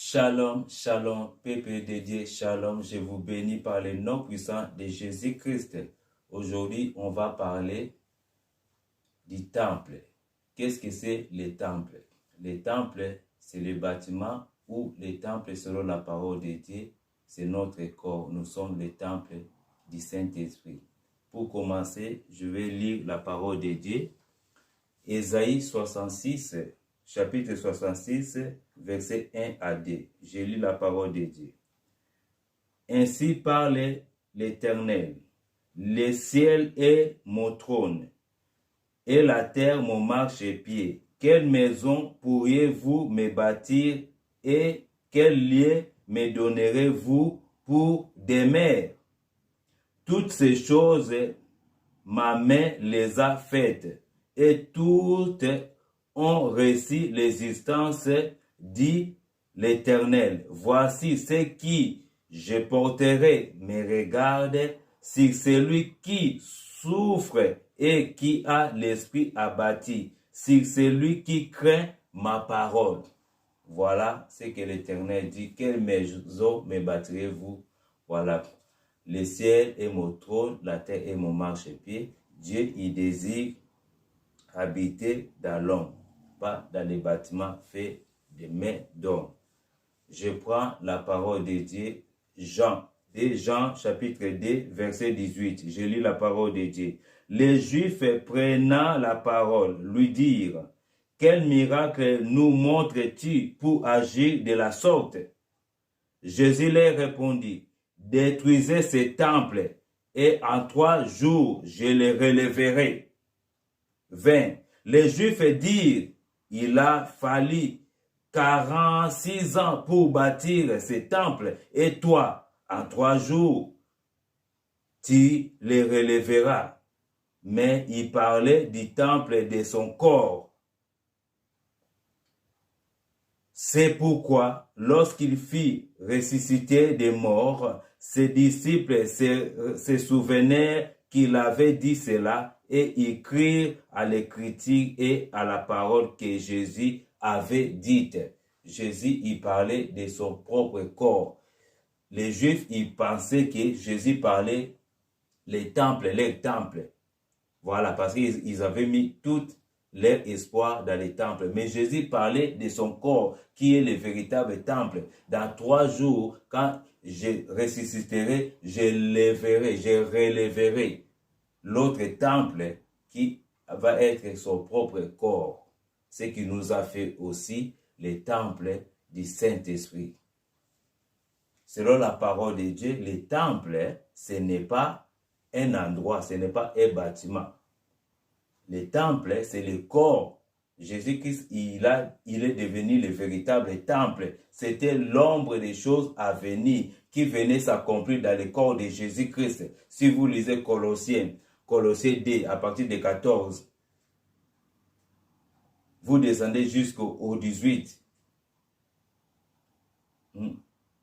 Shalom, shalom, peuple de Dieu, shalom, je vous bénis par le nom puissant de Jésus-Christ. Aujourd'hui, on va parler du temple. Qu'est-ce que c'est le temple? Le temple, c'est le bâtiment ou le temple selon la parole de Dieu, c'est notre corps. Nous sommes le temple du Saint-Esprit. Pour commencer, je vais lire la parole de Dieu. Ésaïe 66, chapitre 66, versets 1 à 2. Je lis la parole de Dieu. Ainsi parle l'Éternel. Le ciel est mon trône et la terre mon marchepied. Quelle maison pourriez-vous me bâtir et quel lieu me donnerez-vous pour demeure? Toutes ces choses, ma main les a faites et toutes ont reçu l'existence, dit l'Éternel. Voici ce qui je porterai mes regards sur celui qui souffre et qui a l'esprit abattu, sur celui qui craint ma parole. Voilà ce que l'Éternel dit. Quelle maison me bâtirez-vous? Voilà. Le ciel est mon trône, la terre est mon marchepied. Dieu, il désire habiter dans l'homme, pas dans les bâtiments faits de mains d'homme. Je prends la parole de Dieu, Jean chapitre 2, verset 18. Je lis la parole de Dieu. Les Juifs prenant la parole lui dirent: quel miracle nous montres-tu pour agir de la sorte? Jésus leur répondit: détruisez ce temple et en 3 jours je le relèverai. 20. Les Juifs dirent: il a fallu 46 ans pour bâtir ce temple, et toi, en 3 jours, tu le relèveras. Mais il parlait du temple de son corps. C'est pourquoi, lorsqu'il fit ressusciter des morts, ses disciples se souvenaient qu'il avait dit cela et ils crurent à l'écriture et à la parole que Jésus avait dite. Jésus, il parlait de son propre corps. Les Juifs, ils pensaient que Jésus parlait les temples. Voilà, parce qu'ils avaient mis tout leur espoir dans les temples. Mais Jésus parlait de son corps, qui est le véritable temple. Dans 3 jours, quand je ressusciterai, je relèverai l'autre temple qui va être son propre corps. Ce qui nous a fait aussi le temple du Saint-Esprit. Selon la parole de Dieu, le temple, ce n'est pas un endroit, ce n'est pas un bâtiment. Le temple, c'est le corps. Jésus-Christ, il est devenu le véritable temple. C'était l'ombre des choses à venir qui venait s'accomplir dans le corps de Jésus-Christ. Si vous lisez Colossiens 2, à partir de 14, vous descendez jusqu'au 18.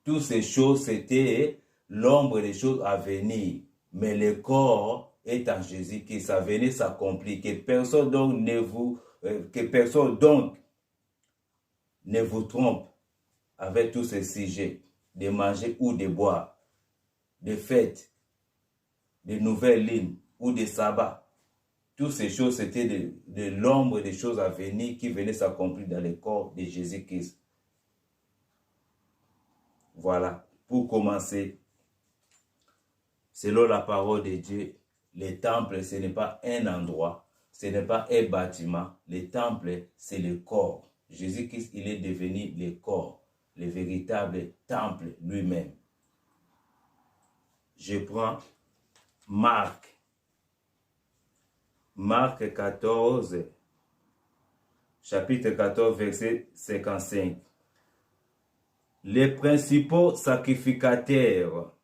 Toutes ces choses, c'était l'ombre des choses à venir. Mais le corps est en Jésus, qui ça venait s'accomplir. Que personne donc ne vous trompe avec tous ces sujets de manger ou de boire, de fêtes, de nouvelles lignes ou de sabbats. Toutes ces choses, c'était de l'ombre des choses à venir qui venaient s'accomplir dans le corps de Jésus-Christ. Voilà, pour commencer, selon la parole de Dieu, le temple, ce n'est pas un endroit, ce n'est pas un bâtiment. Le temple, c'est le corps. Jésus-Christ, il est devenu le corps, le véritable temple lui-même. Je prends Marc 14, chapitre 14, verset 55. Les principaux sacrificateurs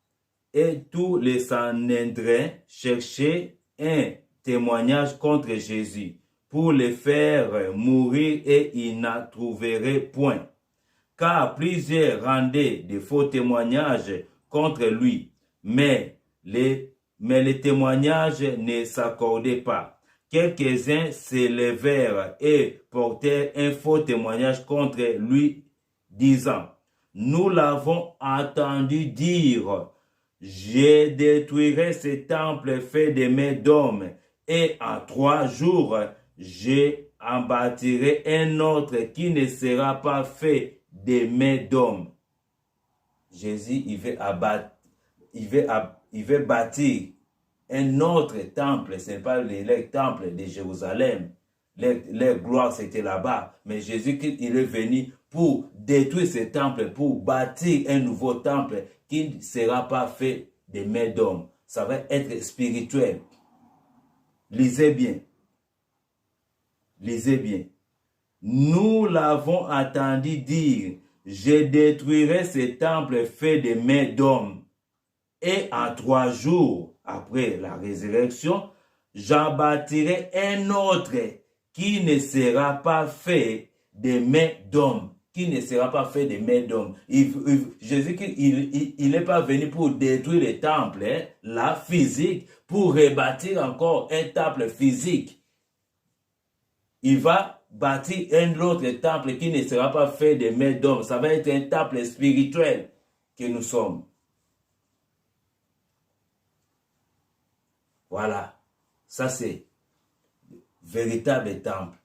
et tous les Sanhédrins cherchaient un témoignage contre Jésus pour le faire mourir et ils n'en trouveraient point. Car plusieurs rendaient de faux témoignages contre lui, mais les témoignages ne s'accordaient pas. Quelques-uns s'élevèrent et portèrent un faux témoignage contre lui, disant: Nous l'avons entendu dire, je détruirai ce temple fait de mains d'hommes, et en 3 jours, je en bâtirai un autre qui ne sera pas fait de mains d'hommes. Jésus, il veut bâtir un autre temple. Ce n'est pas le temple de Jérusalem. Leur gloire, c'était là-bas. Mais Jésus, il est venu pour détruire ce temple, pour bâtir un nouveau temple qui ne sera pas fait de mains d'hommes. Ça va être spirituel. Lisez bien. Lisez bien. Nous l'avons entendu dire, je détruirai ce temple fait de mains d'hommes. Et en 3 jours, après la résurrection, j'en bâtirai un autre qui ne sera pas fait de mains d'hommes. Qui ne sera pas fait de mains d'hommes. Jésus, il n'est pas venu pour détruire le temple, la physique, pour rebâtir encore un temple physique. Il va bâtir un autre temple qui ne sera pas fait de mains d'hommes. Ça va être un temple spirituel que nous sommes. Voilà. Ça, c'est le véritable temple.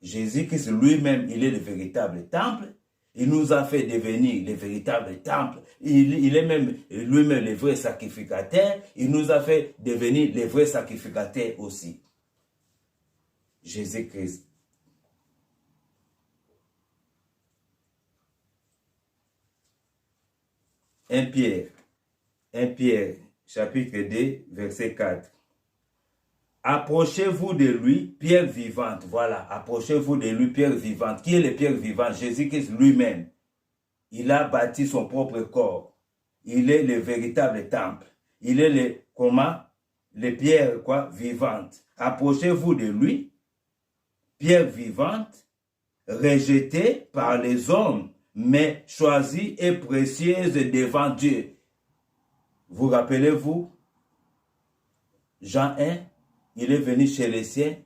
Jésus-Christ lui-même, il est le véritable temple. Il nous a fait devenir le véritable temple. Il est même lui-même le vrai sacrificateur. Il nous a fait devenir le vrai sacrificateur aussi. Jésus-Christ. Un Pierre, chapitre 2, verset 4. Approchez-vous de lui, pierre vivante. Voilà, approchez-vous de lui, pierre vivante. Qui est le pierre vivant? Jésus-Christ lui-même. Il a bâti son propre corps. Il est le véritable temple. Il est les pierres vivantes. Approchez-vous de lui, pierre vivante, rejetée par les hommes, mais choisie et précieuse devant Dieu. Vous rappelez-vous, Jean 1, il est venu chez les siens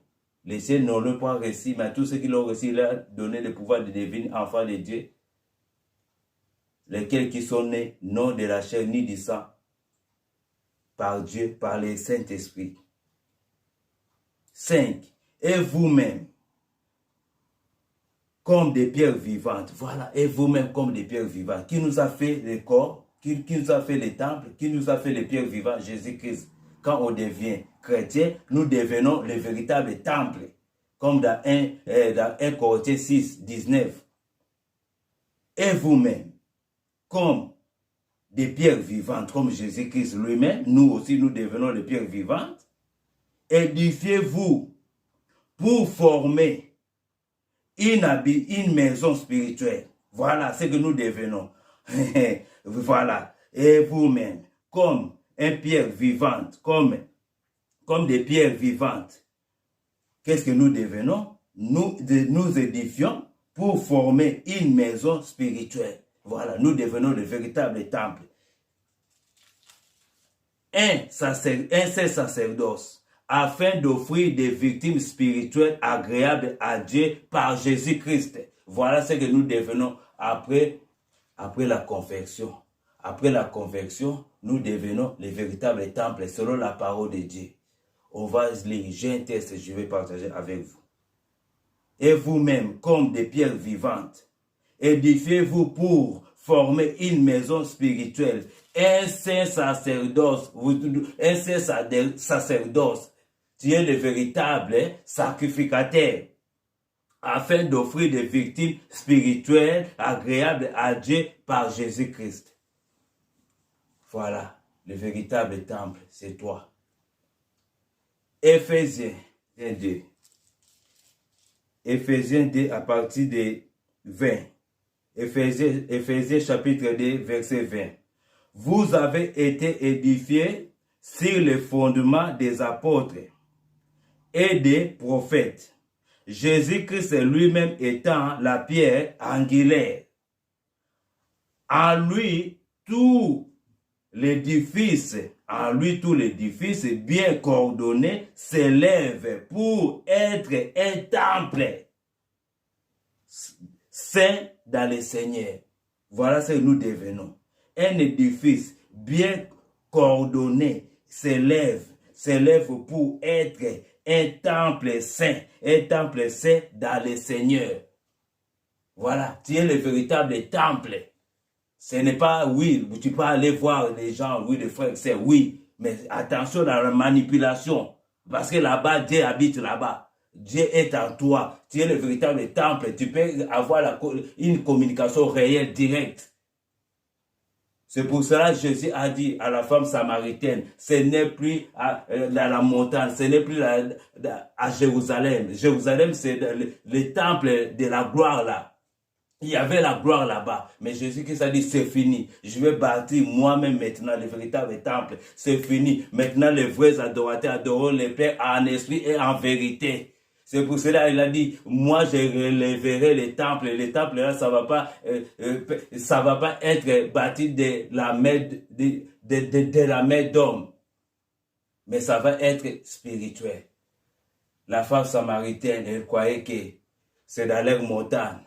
n'ont le pas reçu, mais tous ceux qui l'ont reçu, il a donné le pouvoir de devenir enfants de Dieu, lesquels qui sont nés, non de la chair ni du sang, par Dieu, par le Saint-Esprit. 5. Et vous-même, comme des pierres vivantes. Voilà, et vous-même comme des pierres vivantes. Qui nous a fait le corps, qui nous a fait les temples, qui nous a fait les pierres vivantes? Jésus-Christ. Quand on devient chrétien, nous devenons le véritable temple. Comme dans 1 Corinthiens 6, 19. Et vous-même, comme des pierres vivantes, comme Jésus-Christ lui-même, nous aussi nous devenons les pierres vivantes. Édifiez-vous pour former une maison spirituelle. Voilà ce que nous devenons. Voilà. Et vous-même, comme une pierre vivante, comme des pierres vivantes. Qu'est-ce que nous devenons? Nous édifions pour former une maison spirituelle. Voilà, nous devenons le véritable temple. Un seul sacerdoce, afin d'offrir des victimes spirituelles agréables à Dieu par Jésus-Christ. Voilà ce que nous devenons après la conversion. Après la conversion, nous devenons les véritables temples selon la parole de Dieu. On va lire, j'ai un texte que je vais partager avec vous. Et vous-même, comme des pierres vivantes, édifiez-vous pour former une maison spirituelle, un saint sacerdoce, tu es le véritable sacrificateur, afin d'offrir des victimes spirituelles agréables à Dieu par Jésus-Christ. Voilà, le véritable temple, c'est toi. Éphésiens 2. Éphésiens 2 à partir de 20. Éphésiens chapitre 2, verset 20. Vous avez été édifiés sur le fondement des apôtres et des prophètes, Jésus-Christ lui-même étant la pierre angulaire. En lui, tout l'édifice bien coordonné s'élève pour être un temple saint dans le Seigneur. Voilà ce que nous devenons. Un édifice bien coordonné s'élève pour être un temple saint dans le Seigneur. Voilà, tu es le véritable temple. Ce n'est pas, oui, tu peux aller voir les gens, oui, les frères, c'est oui, mais attention à la manipulation, parce que là-bas, Dieu habite là-bas. Dieu est en toi, tu es le véritable temple, tu peux avoir une communication réelle, directe. C'est pour cela que Jésus a dit à la femme samaritaine, ce n'est plus dans la montagne, ce n'est plus à Jérusalem. Jérusalem, c'est le temple de la gloire là. Il y avait la gloire là-bas. Mais Jésus-Christ a dit, c'est fini. Je vais bâtir moi-même maintenant le véritable temple. C'est fini. Maintenant, les vrais adorateurs adoreront le Père en esprit et en vérité. C'est pour cela qu'il a dit, moi je relèverai les temples. Les temples là, ça va pas être bâti de la main d'homme. Mais ça va être spirituel. La femme samaritaine, elle croyait que c'est dans leur montagne.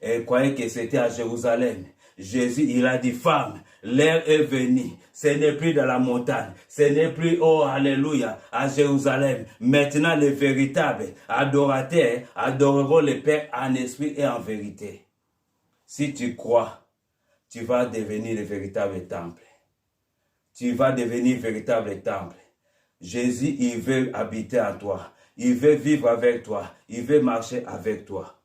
Elle croyait que c'était à Jérusalem. Jésus, il a dit, femme, l'heure est venue. Ce n'est plus dans la montagne. Ce n'est plus, oh, alléluia, à Jérusalem. Maintenant, les véritables adorateurs adoreront le Père en esprit et en vérité. Si tu crois, tu vas devenir le véritable temple. Tu vas devenir le véritable temple. Jésus, il veut habiter en toi. Il veut vivre avec toi. Il veut marcher avec toi.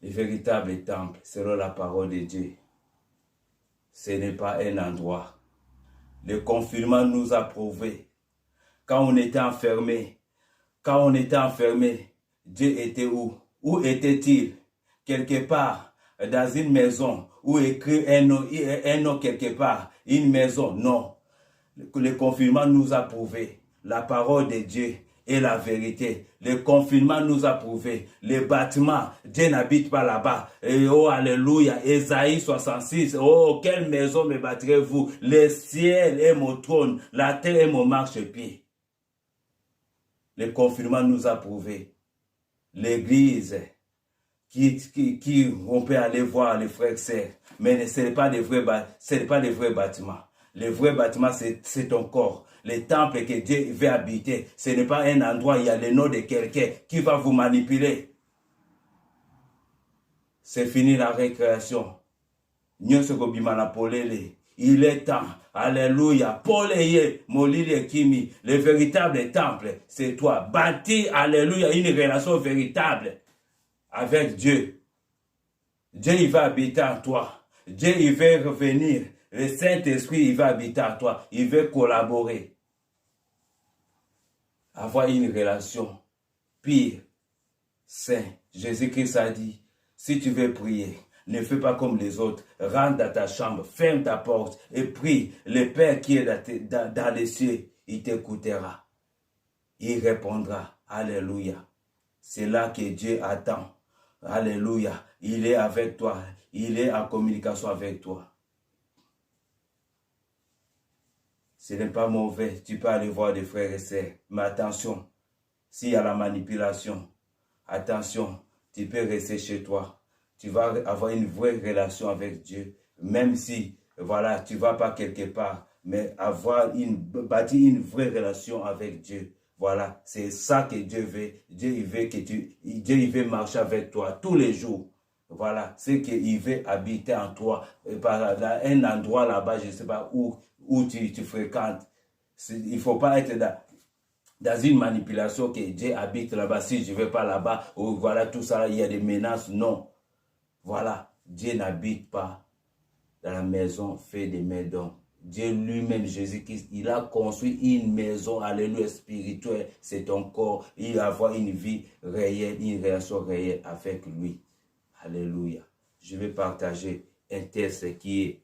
Le véritable temple, selon la parole de Dieu, ce n'est pas un endroit. Le confinement nous a prouvé. Quand on était enfermé, Dieu était où? Où était-il? Quelque part, dans une maison, où écrit un nom quelque part, une maison, non. Le confinement nous a prouvé. La parole de Dieu et la vérité. Le confinement nous a prouvé. Les bâtiments, Dieu n'habite pas là-bas. Et oh, alléluia. Ésaïe 66. Oh, quelle maison me bâtirez-vous? Le ciel est mon trône. La terre est mon marchepied. Le confinement nous a prouvé. L'église, on peut aller voir les frères et sœurs. Mais ce n'est pas les vrais bâtiments. Le vrai bâtiment, c'est ton corps. Le temple que Dieu veut habiter, ce n'est pas un endroit où il y a le nom de quelqu'un qui va vous manipuler. C'est fini la récréation. Il est temps. Alléluia. Paul et Molili Kimi, le véritable temple, c'est toi. Bâti, alléluia, une relation véritable avec Dieu. Dieu, il va habiter en toi. Dieu, il veut revenir. Le Saint-Esprit, il va habiter en toi. Il veut collaborer. Avoir une relation pire, sain. Jésus-Christ a dit, si tu veux prier, ne fais pas comme les autres. Rentre dans ta chambre, ferme ta porte et prie. Le Père qui est dans les cieux, il t'écoutera. Il répondra. Alléluia. C'est là que Dieu attend. Alléluia. Il est avec toi. Il est en communication avec toi. Ce n'est pas mauvais. Tu peux aller voir des frères et sœurs. Mais attention, s'il y a la manipulation, attention, tu peux rester chez toi. Tu vas avoir une vraie relation avec Dieu. Même si, voilà, tu ne vas pas quelque part, mais bâtir une vraie relation avec Dieu. Voilà, c'est ça que Dieu veut. Dieu, il veut marcher avec toi tous les jours. Voilà, c'est qu'il veut habiter en toi. Dans un endroit là-bas, je ne sais pas où tu fréquentes. Il ne faut pas être dans une manipulation que Dieu habite là-bas. Si je ne vais pas là-bas, ou voilà, tout ça, il y a des menaces. Non. Voilà, Dieu n'habite pas dans la maison faite de mains d'hommes. Dieu lui-même, Jésus-Christ, il a construit une maison, alléluia, spirituelle. C'est ton corps. Il va avoir une vie réelle, une relation réelle avec lui. Alléluia. Je vais partager un texte qui est